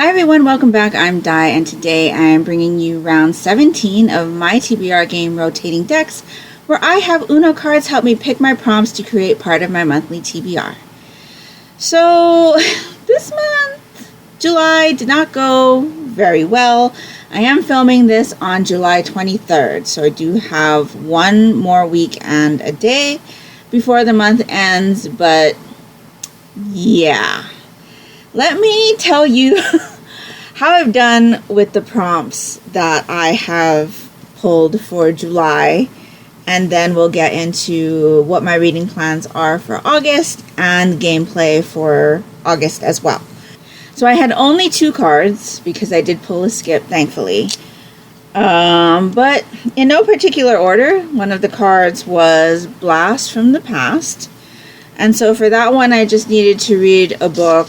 Hi everyone, welcome back. I'm Di, and today I am bringing you round 17 of my TBR game rotating decks, where I have Uno cards help me pick my prompts to create part of my monthly TBR. So, this month, July, did not go very well. I am filming this on July 23rd, so I do have one more week and a day before the month ends, but yeah. Let me tell you how I've done with the prompts that I have pulled for July, and then we'll get into what my reading plans are for August and gameplay for August as well. So I had only 2 cards because I did pull a skip, thankfully. But in no particular order. One of the cards was Blast from the Past. And so for that one, I just needed to read a book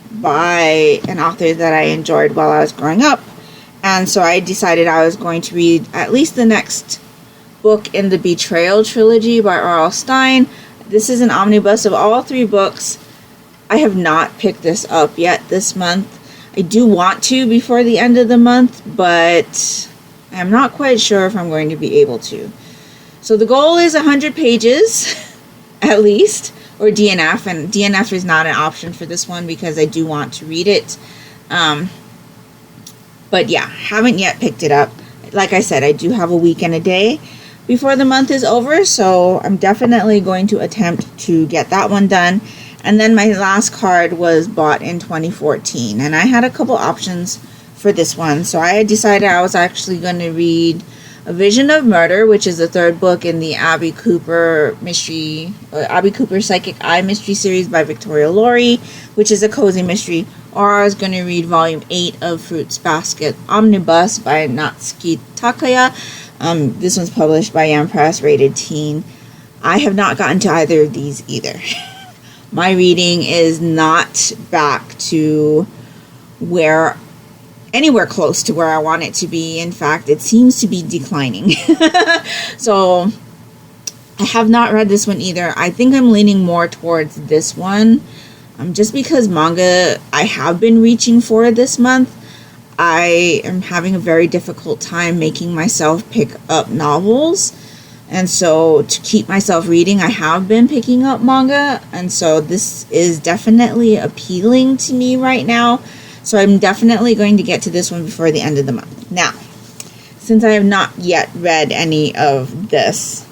by an author that I enjoyed while I was growing up. And so I decided I was going to read at least the next book in the Betrayal trilogy by R.L. Stine. This is an omnibus of all 3 books. I have not picked this up yet this month. I do want to before the end of the month, but I'm not quite sure if I'm going to be able to. So the goal is 100 pages, at least, or DNF, and DNF is not an option for this one because I do want to read it. But yeah, haven't yet picked it up. Like I said, I do have a week and a day before the month is over, so I'm definitely going to attempt to get that one done. And then my last card was bought in 2014, and I had a couple options for this one. So I decided I was actually going to read A Vision of Murder, which is the 3rd book in the Abby Cooper Psychic Eye mystery series by Victoria Laurie, which is a cozy mystery. Or I was going to read volume 8 of Fruits Basket Omnibus by Natsuki Takaya. This one's published by Yam Press, rated teen. I have not gotten to either of these either. My reading is not back to anywhere close to where I want it to be. In fact, it seems to be declining. So I have not read this one either. I think I'm leaning more towards this one. Just because manga I have been reaching for this month, I am having a very difficult time making myself pick up novels. And so to keep myself reading, I have been picking up manga. And so this is definitely appealing to me right now. So I'm definitely going to get to this one before the end of the month. Now, since I have not yet read any of this,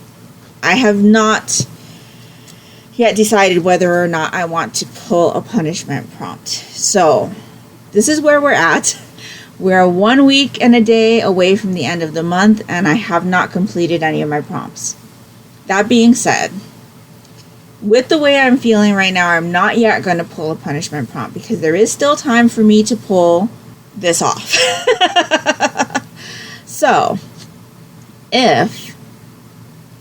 I have not yet decided whether or not I want to pull a punishment prompt. So this is where we're at. We're 1 week and a day away from the end of the month, and I have not completed any of my prompts. That being said, with the way I'm feeling right now, I'm not yet going to pull a punishment prompt because there is still time for me to pull this off. So, if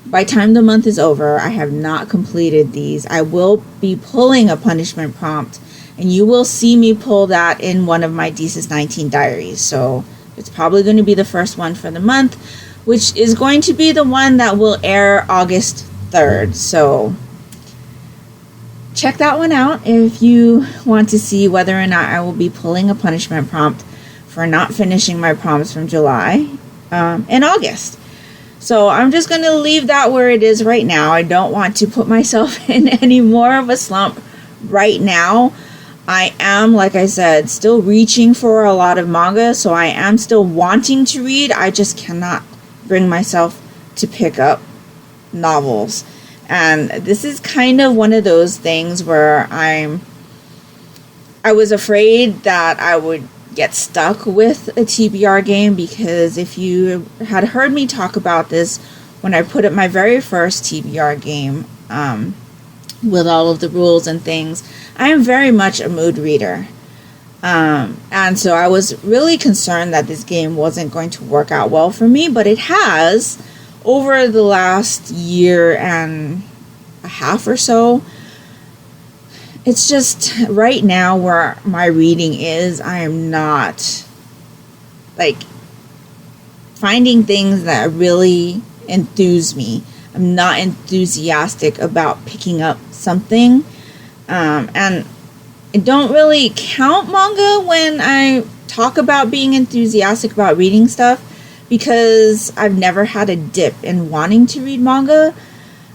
by the time the month is over, I have not completed these, I will be pulling a punishment prompt, and you will see me pull that in one of my Desus 19 diaries. So, it's probably going to be the first one for the month, which is going to be the one that will air August 3rd. So, check that one out if you want to see whether or not I will be pulling a punishment prompt for not finishing my prompts from July in August. So I'm just going to leave that where it is right now. I don't want to put myself in any more of a slump right now. I am, like I said, still reaching for a lot of manga, so I am still wanting to read. I just cannot bring myself to pick up novels. And this is kind of one of those things where I was afraid that I would get stuck with a TBR game, because if you had heard me talk about this when I put up my very first TBR game, with all of the rules and things, I am very much a mood reader. And so I was really concerned that this game wasn't going to work out well for me, but it has. Over the last year and a half or so, it's just right now where my reading is, I am not finding things that really enthuse me. I'm not enthusiastic about picking up something. And I don't really count manga when I talk about being enthusiastic about reading stuff, because I've never had a dip in wanting to read manga.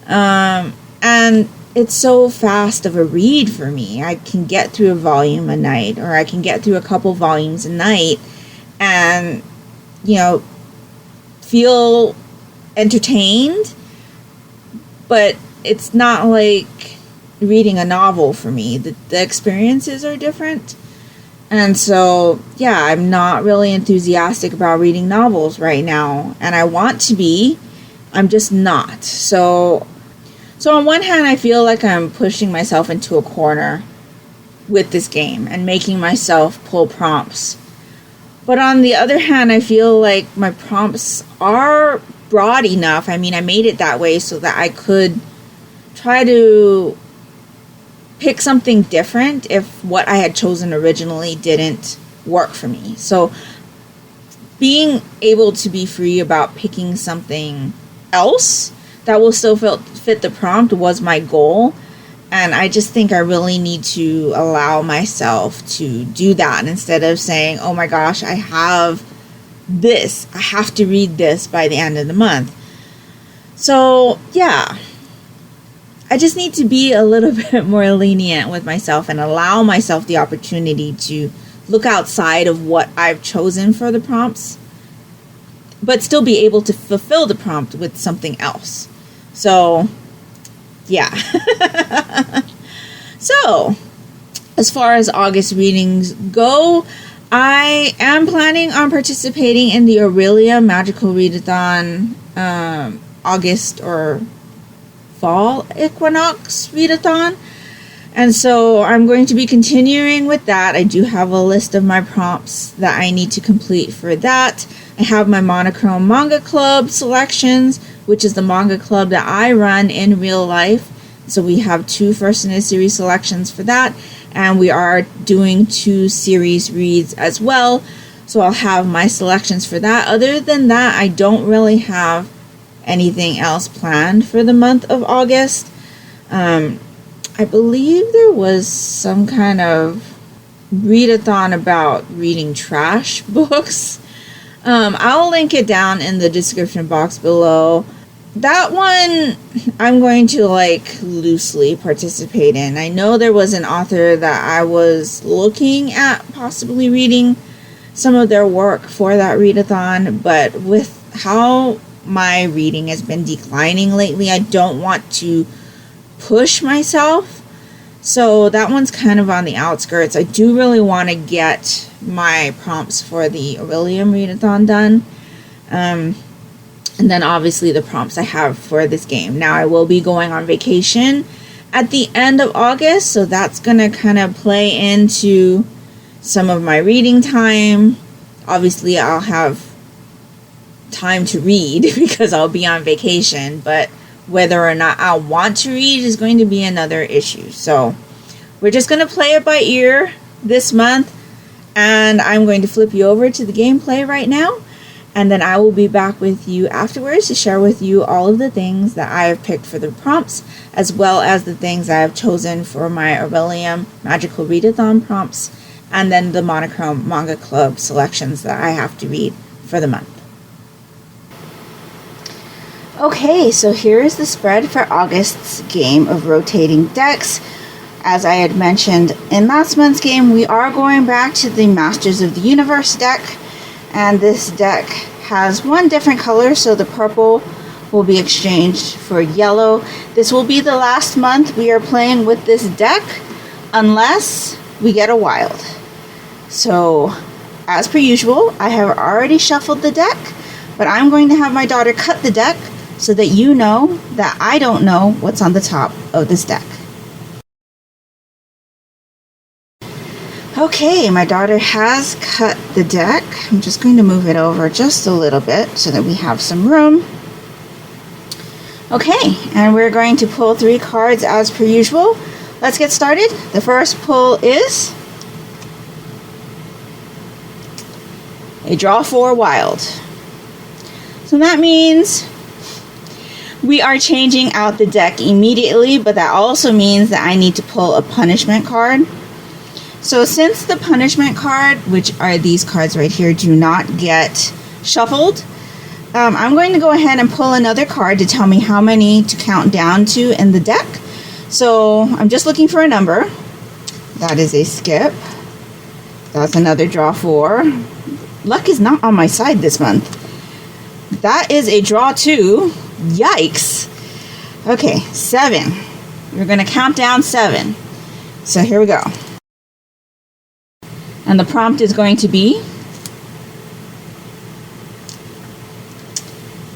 And it's so fast of a read for me. I can get through a volume a night, or I can get through a couple volumes a night and, feel entertained. But it's not like reading a novel for me. The experiences are different. And so, yeah, I'm not really enthusiastic about reading novels right now. And I want to be. I'm just not. So on one hand, I feel like I'm pushing myself into a corner with this game and making myself pull prompts. But on the other hand, I feel like my prompts are broad enough. I mean, I made it that way so that I could try to pick something different if what I had chosen originally didn't work for me. So being able to be free about picking something else that will still fit the prompt was my goal. And I just think I really need to allow myself to do that instead of saying, oh my gosh, I have this. I have to read this by the end of the month. So, yeah. I just need to be a little bit more lenient with myself and allow myself the opportunity to look outside of what I've chosen for the prompts, but still be able to fulfill the prompt with something else. So, yeah. So, as far as August readings go, I am planning on participating in the Orilium Magical Readathon August or Fall Equinox Readathon. And so I'm going to be continuing with that. I do have a list of my prompts that I need to complete for that. I have my Monochrome Manga Club selections, which is the manga club that I run in real life. So we have 2 first in a series selections for that. And we are doing 2 series reads as well. So I'll have my selections for that. Other than that, I don't really have anything else planned for the month of August. I believe there was some kind of readathon about reading trash books. I'll link it down in the description box below. That one I'm going to loosely participate in. I know there was an author that I was looking at possibly reading some of their work for that readathon, but with how my reading has been declining lately, I don't want to push myself. So that one's kind of on the outskirts. I do really want to get my prompts for the Orilium Readathon done. And then obviously the prompts I have for this game. Now I will be going on vacation at the end of August, so that's going to kind of play into some of my reading time. Obviously I'll have time to read because I'll be on vacation, but whether or not I want to read is going to be another issue. So we're just going to play it by ear this month, and I'm going to flip you over to the gameplay right now, and then I will be back with you afterwards to share with you all of the things that I have picked for the prompts, as well as the things I have chosen for my Orilium Magical Readathon prompts, and then the Monochrome Manga Club selections that I have to read for the month. Okay, so here is the spread for August's game of rotating decks. As I had mentioned in last month's game, we are going back to the Masters of the Universe deck, and this deck has one different color, so the purple will be exchanged for yellow. This will be the last month we are playing with this deck, unless we get a wild. So, as per usual, I have already shuffled the deck, but I'm going to have my daughter cut the deck so that you know that I don't know what's on the top of this deck. Okay, my daughter has cut the deck. I'm just going to move it over just a little bit so that we have some room. Okay, and we're going to pull 3 cards as per usual. Let's get started. The first pull is a draw 4 wild. So that means we are changing out the deck immediately, but that also means that I need to pull a punishment card. So since the punishment card, which are these cards right here, do not get shuffled, I'm going to go ahead and pull another card to tell me how many to count down to in the deck. So I'm just looking for a number. That is a skip. That's another draw 4. Luck is not on my side this month. That is a draw 2. Yikes. Okay, 7. We're going to count down 7. So here we go. And the prompt is going to be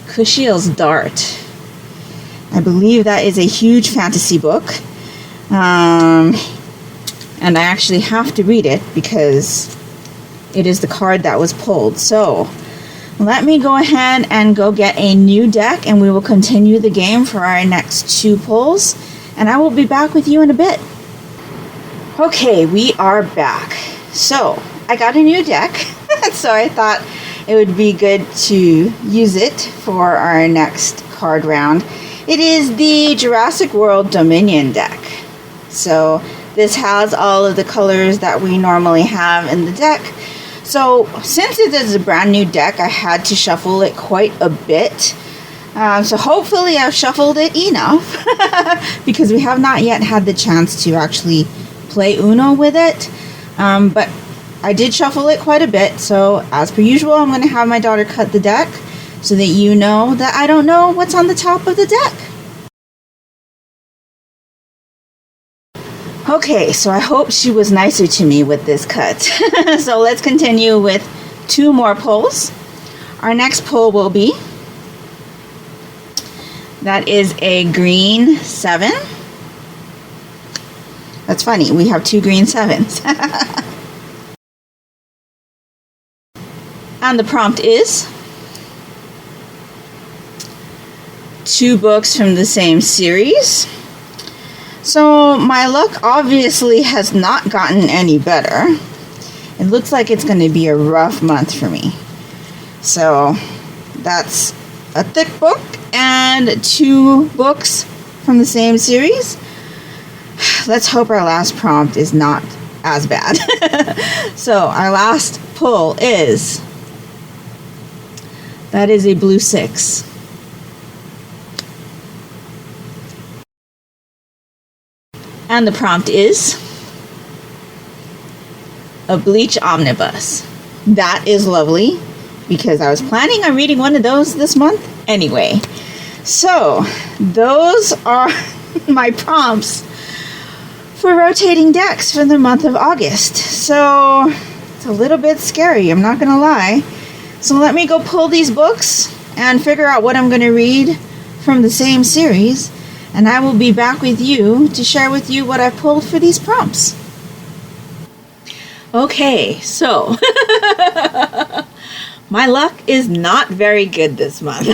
Cushiels Dark. I believe that is a huge fantasy book. And I actually have to read it because it is the card that was pulled. So let me go ahead and go get a new deck, and we will continue the game for our next 2 pulls. And I will be back with you in a bit. Okay, we are back. So I got a new deck, so I thought it would be good to use it for our next card round. It is the Jurassic World Dominion deck. So this has all of the colors that we normally have in the deck. So since it is a brand new deck, I had to shuffle it quite a bit. So hopefully I've shuffled it enough because we have not yet had the chance to actually play Uno with it. But I did shuffle it quite a bit. So as per usual, I'm going to have my daughter cut the deck so that you know that I don't know what's on the top of the deck. Okay, so I hope she was nicer to me with this cut. So let's continue with 2 more pulls. Our next pull will be, that is a green 7. That's funny, we have 2 green 7s. And the prompt is 2 books from the same series. So my luck obviously has not gotten any better. It looks like it's going to be a rough month for me. So that's a thick book and 2 books from the same series. Let's hope our last prompt is not as bad. So our last pull is, that is a blue 6. And the prompt is a Bleach Omnibus. That is lovely because I was planning on reading one of those this month anyway. So those are my prompts for rotating decks for the month of August. So it's a little bit scary, I'm not gonna lie. So let me go pull these books and figure out what I'm gonna read from the same series. And I will be back with you to share with you what I pulled for these prompts. Okay, so my luck is not very good this month.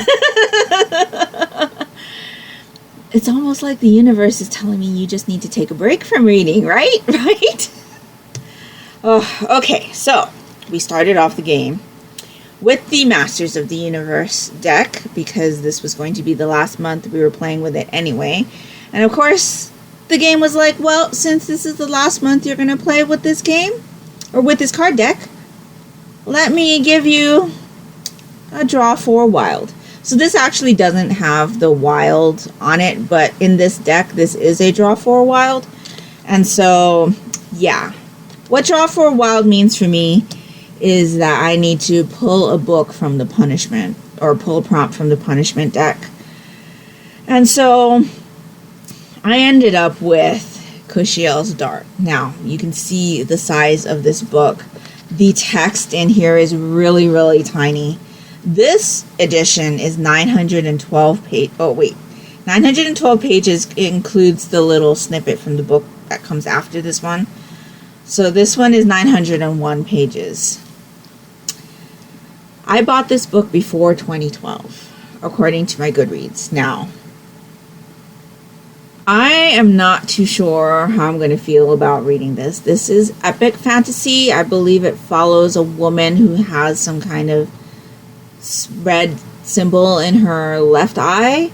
It's almost like the universe is telling me you just need to take a break from reading, right? Right? Oh, okay, so we started off the game with the Masters of the Universe deck because this was going to be the last month we were playing with it anyway. And of course, the game was like, well, since this is the last month you're going to play with this game, or with this card deck, let me give you a draw 4 wild. So this actually doesn't have the wild on it, but in this deck, this is a draw 4 wild. And so, yeah. What draw 4 wild means for me is that I need to pull a book from the punishment, or pull a prompt from the punishment deck. And so I ended up with Cushiels Dark. Now, you can see the size of this book. The text in here is really, really tiny. This edition is 912 pages. Oh, wait. 912 pages. It includes the little snippet from the book that comes after this one. So this one is 901 pages. I bought this book before 2012, according to my Goodreads. Now, I am not too sure how I'm going to feel about reading this. This is epic fantasy. I believe it follows a woman who has some kind of red symbol in her left eye,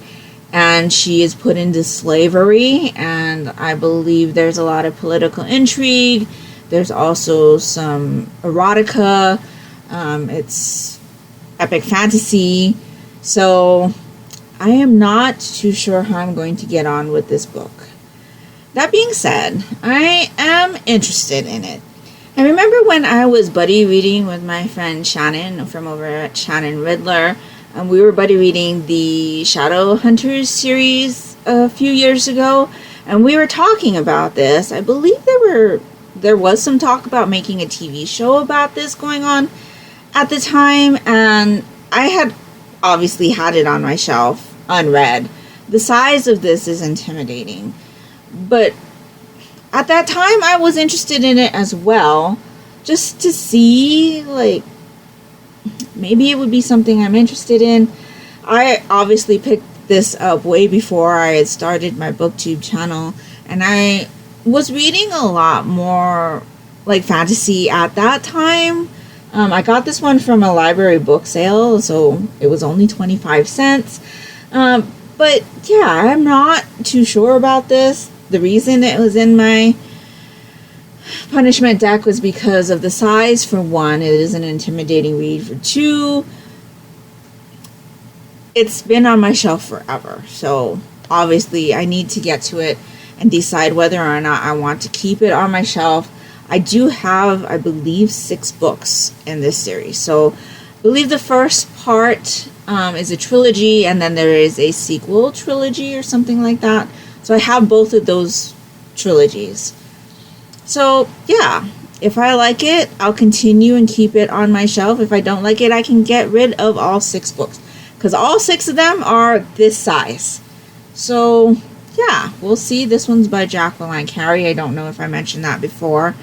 and she is put into slavery, and I believe there's a lot of political intrigue. There's also some erotica. It's epic fantasy. So I am not too sure how I'm going to get on with this book. That being said, I am interested in it. I remember when I was buddy reading with my friend Shannon from over at Shannon Riddler, and we were buddy reading the Shadowhunters series a few years ago, and we were talking about this. I believe there was some talk about making a TV show about this going on at the time, and I had obviously had it on my shelf unread. The size of this is intimidating, but at that time I was interested in it as well, just to see, like, maybe it would be something I'm interested in. I obviously picked this up way before I had started my booktube channel, and I was reading a lot more like fantasy at that time. I got this one from a library book sale, so it was only 25 cents. But yeah, I'm not too sure about this. The reason it was in my punishment deck was because of the size. For one, it is an intimidating read. For two, it's been on my shelf forever. So obviously I need to get to it and decide whether or not I want to keep it on my shelf. I do have, I believe, 6 books in this series. So I believe the first part is a trilogy, and then there is a sequel trilogy or something like that. So I have both of those trilogies. So yeah, if I like it, I'll continue and keep it on my shelf. If I don't like it, I can get rid of all 6 books, because all 6 of them are this size. So yeah, we'll see. This one's by Jacqueline Carey. I don't know if I mentioned that before,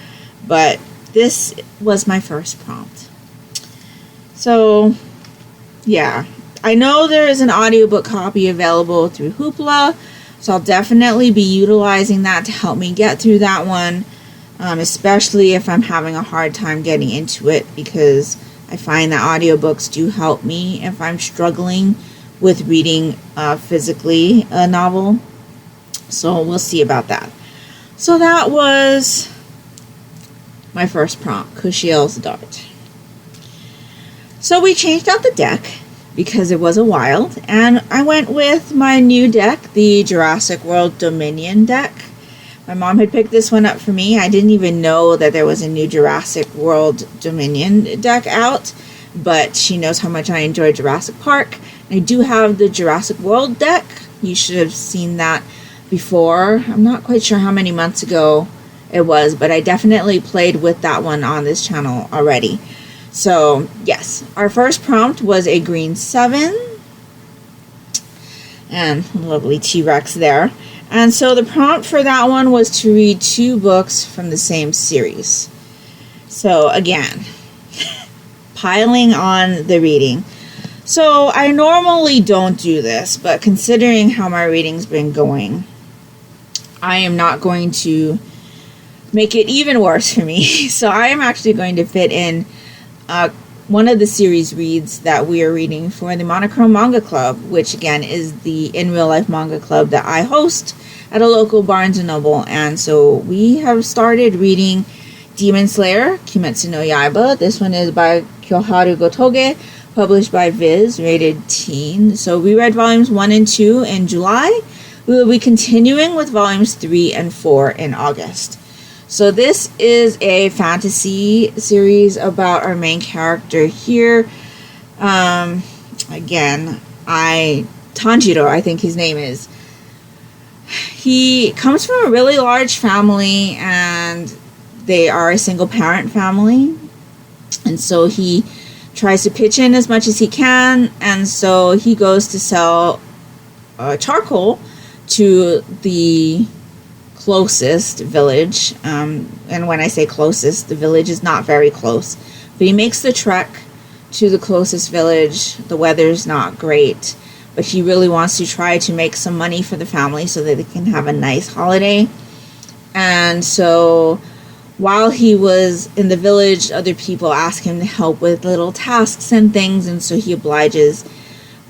but this was my first prompt. So yeah, I know there is an audiobook copy available through Hoopla, so I'll definitely be utilizing that to help me get through that one, especially if I'm having a hard time getting into it, because I find that audiobooks do help me if I'm struggling with reading physically a novel. So we'll see about that. So that was my first prompt, Cushiels Dark. So we changed out the deck because it was a wild, and I went with my new deck, the Jurassic World Dominion deck. My mom had picked this one up for me. I didn't even know that there was a new Jurassic World Dominion deck out, but she knows how much I enjoy Jurassic Park. I do have the Jurassic World deck. You should have seen that before. I'm not quite sure how many months ago it was, but I definitely played with that one on this channel already. So yes, our first prompt was a green 7, and lovely T-Rex there. And so the prompt for that one was to read 2 books from the same series. So again, piling on the reading. So I normally don't do this, but considering how my reading's been going, I am not going to make it even worse for me. So I am actually going to fit in one of the series reads that we are reading for the Monochrome Manga Club, which again is the in real life manga club that I host at a local Barnes & Noble. And so we have started reading Demon Slayer, Kimetsu no Yaiba. This one is by Kyoharu Gotoge, published by Viz, rated teen. So we read volumes 1 and 2 in July. We will be continuing with volumes 3 and 4 in August. So this is a fantasy series about our main character here. Again, Tanjiro, I think his name is. He comes from a really large family, and they are a single parent family. And so he tries to pitch in as much as he can, and so he goes to sell charcoal to the closest village, and when I say closest, the village is not very close, but he makes the trek to the closest village. The weather's not great, but he really wants to try to make some money for the family so that they can have a nice holiday. And so while he was in the village, other people ask him to help with little tasks and things, and so he obliges.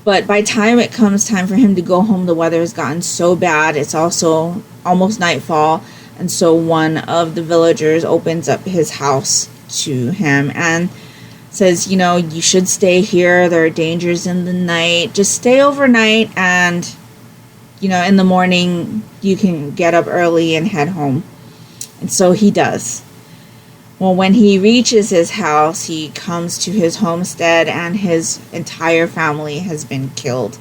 But by the time it comes time for him to go home, the weather has gotten so bad. It's also almost nightfall And so one of the villagers opens up his house to him and says, you should stay here. There are dangers in the night. Just stay overnight, and, in the morning you can get up early and head home. And so he does. Well, when he reaches his house, he comes to his homestead, and his entire family has been killed.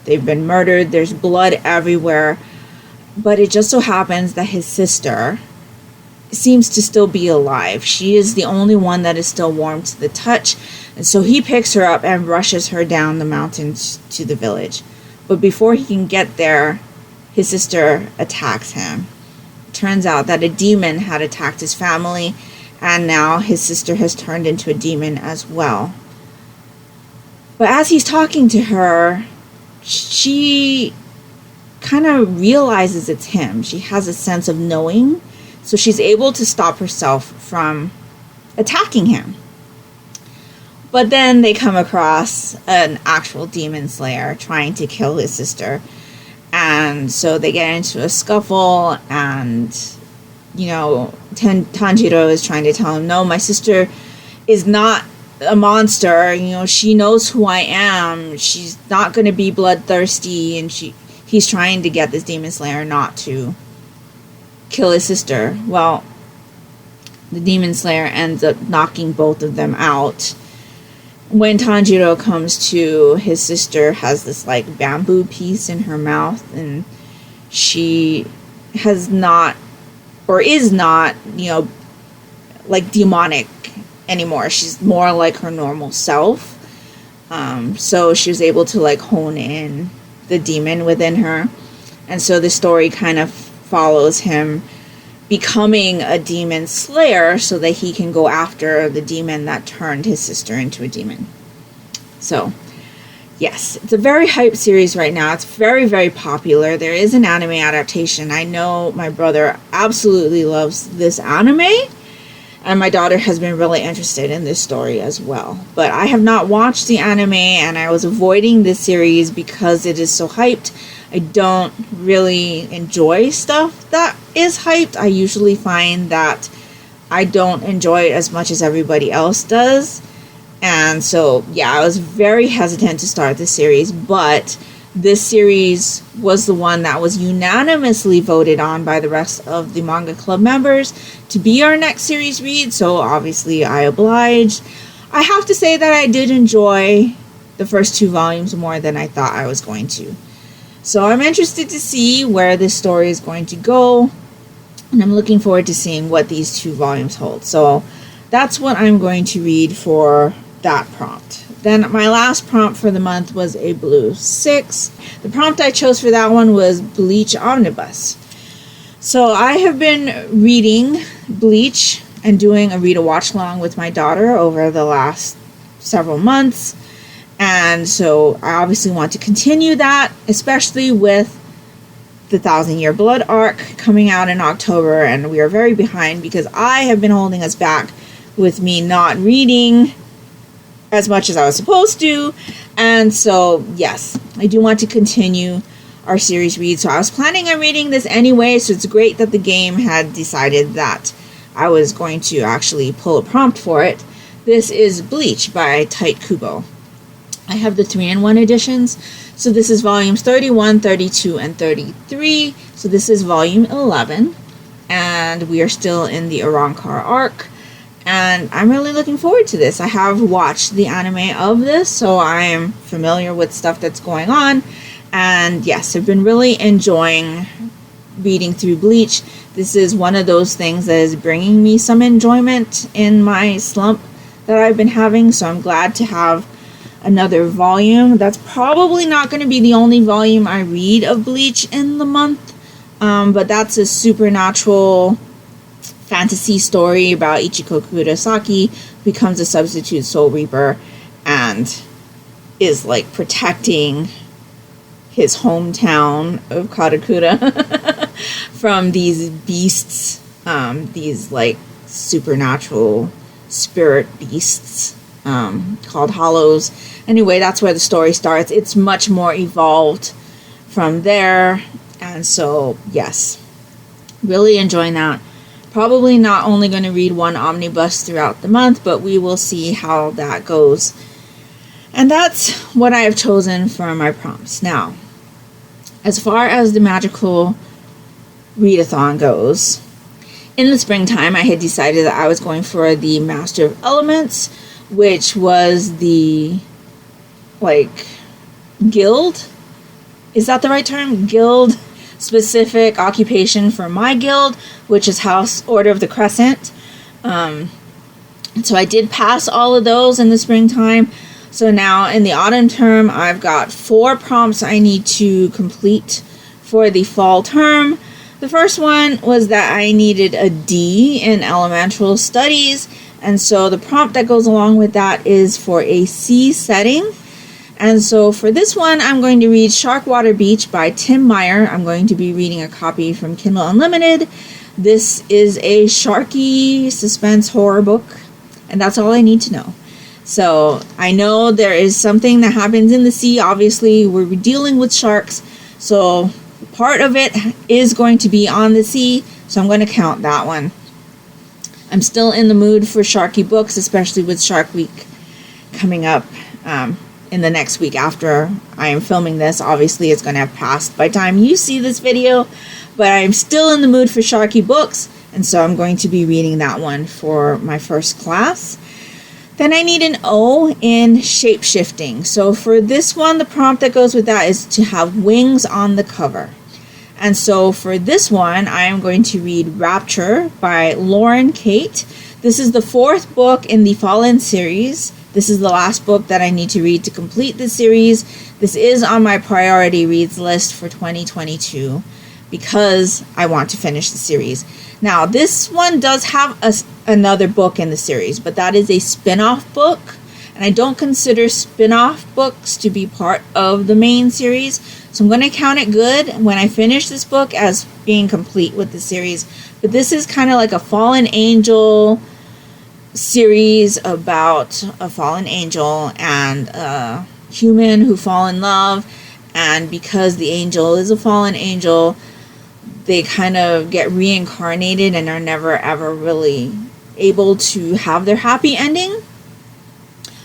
They've been murdered. There's blood everywhere. But it just so happens that his sister seems to still be alive. She is the only one that is still warm to the touch. And so he picks her up and rushes her down the mountains to the village. But before he can get there, his sister attacks him. It turns out that a demon had attacked his family, and now his sister has turned into a demon as well. But as he's talking to her, she kind of realizes it's him. She has a sense of knowing, so she's able to stop herself from attacking him. But then they come across an actual demon slayer trying to kill his sister. And so they get into a scuffle, and Tanjiro is trying to tell him, no, my sister is not a monster. She knows who I am. She's not going to be bloodthirsty. And he's trying to get this demon slayer not to kill his sister. Well, the demon slayer ends up knocking both of them out. When Tanjiro comes to, his sister has this bamboo piece in her mouth, and she has not, or is not, demonic anymore. She's more like her normal self. So she was able to hone in the demon within her. And so the story kind of follows him becoming a demon slayer so that he can go after the demon that turned his sister into a demon. So, yes, it's a very hyped series right now. It's very, very popular. There is an anime adaptation. I know my brother absolutely loves this anime, and my daughter has been really interested in this story as well. But I have not watched the anime, and I was avoiding this series because it is so hyped. I don't really enjoy stuff that is hyped. I usually find that I don't enjoy it as much as everybody else does. And so, yeah, I was very hesitant to start this series, but this series was the one that was unanimously voted on by the rest of the Manga Club members to be our next series read, so obviously I obliged. I have to say that I did enjoy the first 2 volumes more than I thought I was going to. So I'm interested to see where this story is going to go, and I'm looking forward to seeing what these 2 volumes hold. So that's what I'm going to read for that prompt. Then my last prompt for the month was a blue 6. The prompt I chose for that one was Bleach Omnibus. So I have been reading Bleach and doing a read-a-watch along with my daughter over the last several months. And so I obviously want to continue that, especially with the 1,000-Year Blood arc coming out in October. And we are very behind because I have been holding us back with me not reading as much as I was supposed to. And so, yes, I do want to continue our series read. So I was planning on reading this anyway, so it's great that the game had decided that I was going to actually pull a prompt for it. This is Bleach by Tite Kubo. I have the 3-in-1 editions. So this is volumes 31, 32, and 33. So this is volume 11. And we are still in the Arrancar arc. And I'm really looking forward to this. I have watched the anime of this, so I am familiar with stuff that's going on. And yes, I've been really enjoying reading through Bleach. This is one of those things that is bringing me some enjoyment in my slump that I've been having. So I'm glad to have another volume. That's probably not going to be the only volume I read of Bleach in the month. But that's a supernatural fantasy story about Ichiko Kurosaki, who becomes a substitute Soul Reaper and is protecting his hometown of Karakura from these beasts, these supernatural spirit beasts called Hollows. Anyway, that's where the story starts. It's much more evolved from there. And so, yes, Really enjoying that. Probably not only going to read one omnibus throughout the month, but we will see how that goes. And that's what I have chosen for my prompts. Now, as far as the magical readathon goes, in the springtime, I had decided that I was going for the Master of Elements, which was the, guild? Is that the right term? Guild specific occupation for my guild, which is House Order of the Crescent. So I did pass all of those in the springtime. So now in the autumn term, I've got 4 prompts I need to complete for the fall term. The first one was that I needed a D in elemental studies, and so the prompt that goes along with that is for a C setting. And so for this one, I'm going to read Sharkwater Beach by Tim Meyer. I'm going to be reading a copy from Kindle Unlimited. This is a sharky suspense horror book, and that's all I need to know. So I know there is something that happens in the sea. Obviously, we're dealing with sharks, so part of it is going to be on the sea, so I'm going to count that one. I'm still in the mood for sharky books, especially with Shark Week coming up in the next week after I am filming this. Obviously, it's going to have passed by the time you see this video, but I'm still in the mood for sharky books, and so I'm going to be reading that one for my first class. Then I need an O in shape-shifting. So for this one, the prompt that goes with that is to have wings on the cover. And so for this one, I am going to read Rapture by Lauren Kate. This is the 4th book in the Fallen series. This is the last book that I need to read to complete the series. This is on my priority reads list for 2022 because I want to finish the series. Now, this one does have another book in the series, but that is a spin-off book, and I don't consider spin-off books to be part of the main series, so I'm going to count it good when I finish this book as being complete with the series. But this is kind of like a fallen angel series about a fallen angel and a human who fall in love, and because the angel is a fallen angel, they kind of get reincarnated and are never ever really able to have their happy ending.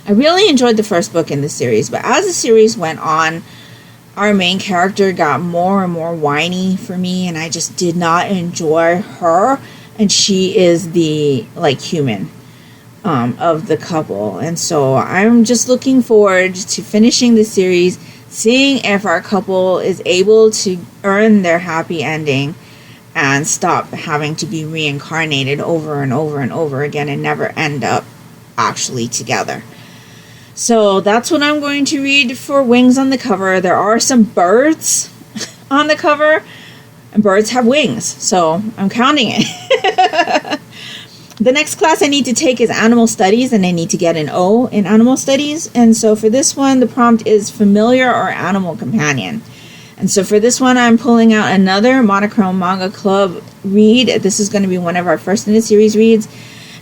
I really enjoyed the first book in the series, but as the series went on, our main character got more and more whiny for me, and I just did not enjoy her, and she is the human of the couple. And so I'm just looking forward to finishing the series, seeing if our couple is able to earn their happy ending and stop having to be reincarnated over and over and over again and never end up actually together. So that's what I'm going to read for wings on the cover. There are some birds on the cover, and birds have wings, so I'm counting it. The next class I need to take is Animal Studies, and I need to get an O in Animal Studies. And so for this one, the prompt is Familiar or Animal Companion. And so for this one, I'm pulling out another Monochrome Manga Club read. This is going to be one of our first in the series reads.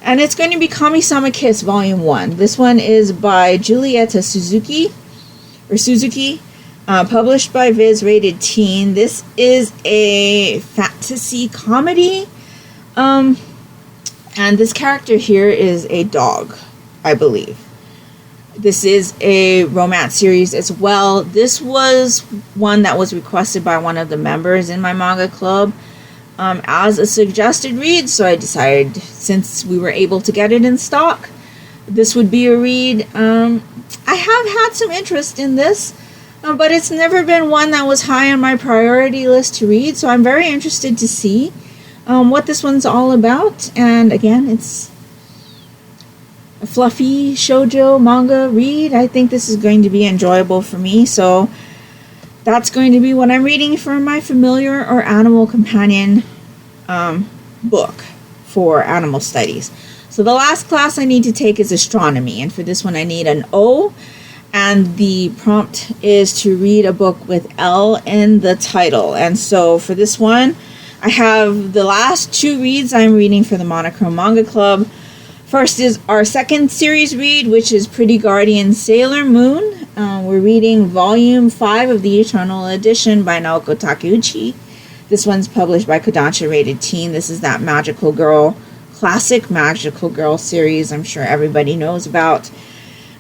And it's going to be Kami-sama Kiss Volume 1. This one is by Julieta Suzuki, published by Viz Rated Teen. This is a fantasy comedy. And this character here is a dog, I believe. This is a romance series as well. This was one that was requested by one of the members in my manga club as a suggested read. So I decided, since we were able to get it in stock, this would be a read. I have had some interest in this, but it's never been one that was high on my priority list to read. So I'm very interested to see what this one's all about. And again, it's a fluffy shoujo manga read. I think this is going to be enjoyable for me. So that's going to be what I'm reading for my Familiar or Animal Companion book for Animal Studies. So the last class I need to take is Astronomy. And for this one, I need an O. And the prompt is to read a book with L in the title. And so for this one, I have the last 2 reads I'm reading for the Monochrome Manga Club. First is our second series read, which is Pretty Guardian Sailor Moon. We're reading Volume 5 of the Eternal Edition by Naoko Takeuchi. This one's published by Kodansha Rated Teen. This is that magical girl, classic magical girl series I'm sure everybody knows about.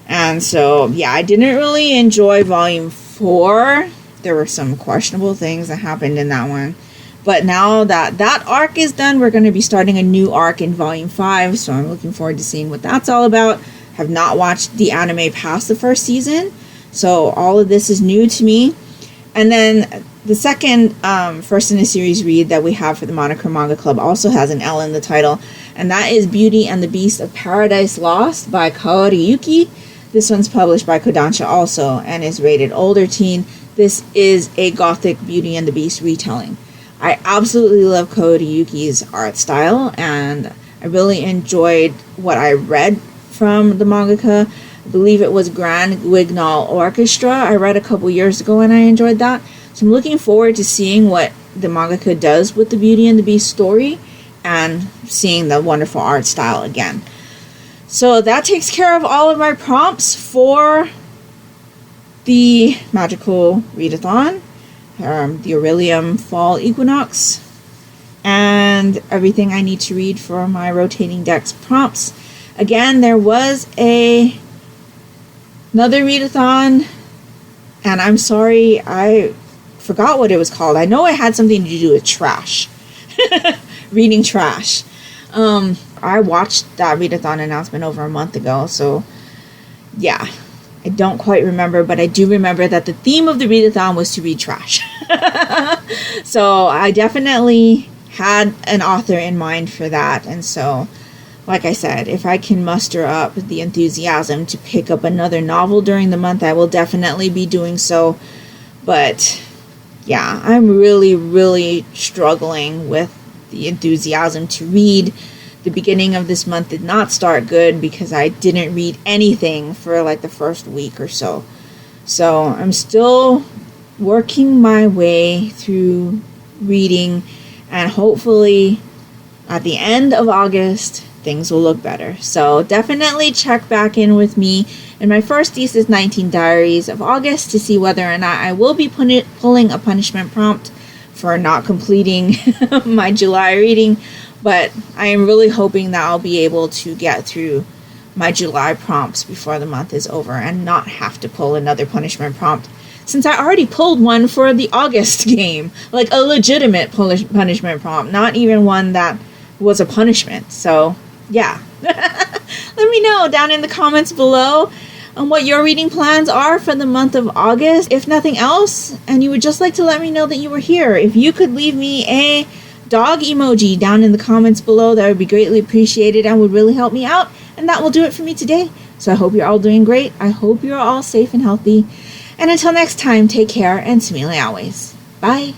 And so, yeah, I didn't really enjoy volume 4. There were some questionable things that happened in that one. But now that that arc is done, we're going to be starting a new arc in volume 5. So I'm looking forward to seeing what that's all about. Have not watched the anime past the first season. So all of this is new to me. And then the second first in a series read that we have for the Monochrome Manga Club also has an L in the title. And that is Beauty and the Beast of Paradise Lost by Kaori Yuki. This one's published by Kodansha also and is rated older teen. This is a gothic Beauty and the Beast retelling. I absolutely love Kaori Yuki's art style, and I really enjoyed what I read from the mangaka. I believe it was Grand Guignol Orchestra I read a couple years ago, and I enjoyed that. So I'm looking forward to seeing what the mangaka does with the Beauty and the Beast story and seeing the wonderful art style again. So that takes care of all of my prompts for the Magical Readathon, the Orilium Fall Equinox, and everything I need to read for my rotating decks prompts. Again, there was another readathon, and I'm sorry, I forgot what it was called. I know it had something to do with trash. Reading trash. I watched that readathon announcement over a month ago, so yeah, I don't quite remember, but I do remember that the theme of the readathon was to read trash. So I definitely had an author in mind for that, and so, like I said, if I can muster up the enthusiasm to pick up another novel during the month, I will definitely be doing so. But yeah, I'm really, really struggling with the enthusiasm to read. The beginning of this month did not start good because I didn't read anything for like the first week or so. So I'm still working my way through reading, and hopefully at the end of August things will look better. So definitely check back in with me in my first Thesis 19 Diaries of August to see whether or not I will be pulling a punishment prompt for not completing my July reading. But I am really hoping that I'll be able to get through my July prompts before the month is over and not have to pull another punishment prompt, since I already pulled one for the August game, like a legitimate punishment prompt, not even one that was a punishment. So yeah, let me know down in the comments below on what your reading plans are for the month of August. If nothing else, and you would just like to let me know that you were here, if you could leave me a dog emoji down in the comments below, that would be greatly appreciated and would really help me out. And that will do it for me today. So I hope you're all doing great. I hope you're all safe and healthy. And until next time, take care and smile always. Bye.